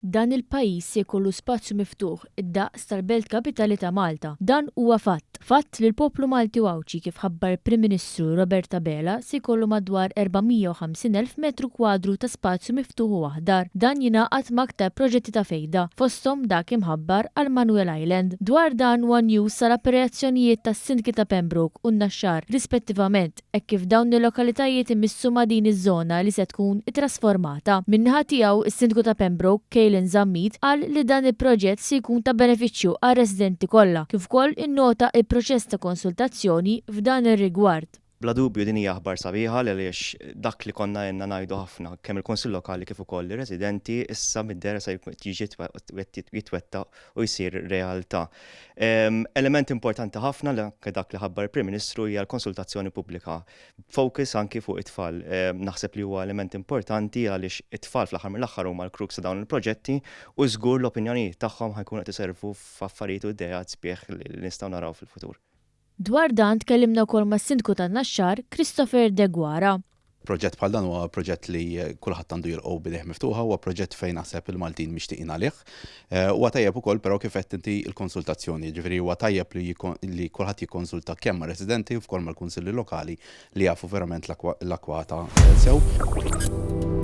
Dan il-pajjiż se jkollu spazju miftuħ id-daqs tal-Belt Kapitali ta' Malta. Dan huwa fatt. Fatt li l-poplu Malti Wawċi kif ħabbar Prim Ministru Robert Abela se jkollu madwar 450,000 metru kwadru ta' spazju miftuħ u aħdar. Dan jingħaqad maktar proġetti ta' fejda fosthom dak imħabbar għal Manuel Island. Dwar dan One News sar operazzjonijiet tas-Sindki ta' Pembroke u n-Naxxar rispettivament hekk kif dawn il-lokalitajiet immissu ma' din iż-żona li se tkun ittrasformata. Min-naħa tiegħu is-Sindku ta' Pembroke Zammit qal li dan il-proġett se jkun ta' benefiċċju għar residenti kollha, kif ukoll innota il-proċess ta' konsultazzjoni f'dan ir-rigward. Bla dubju din hija aħbar sabiħa għaliex dak li konna jenna ngħidu ħafna kemm il-Konsill Lokali kif ukoll ir-residenti issa mid-dera se jiġi jitwettaq u jsir realtà. Element importanti ħafna dak li ħabbar il-Prim Ministru hija l-konsultazzjoni pubblika. Focus anki fuq it-tfal. Naħseb li huwa element importanti għaliex it-tfal fl-aħħar mill-aħħar huma l-krux ta' dawn il-proġetti u żgur l-opinjonijiet tagħhom ħajkunu qed iservu f'affarijiet u idejat sbieħ li nistgħu naraw fil-futur. Dwar dan tkellimna wkoll mas-Sindku tan-Naxxar Christopher De Guara. Proġett bħal dan huwa proġett li kulħadd għandu jilqgħu bideh miftuħa, huwa proġett fejn naħseb il-Maltin mixtieqin għalih. Huwa tajjeb ukoll però kif qed inti l-konsultazzjoni, ġifieri huwa tajjeb li kulħadd jikkonsulta kemm mar-residenti u f'kol mal-kunsilli lokali li jafu verament l-akwata sew.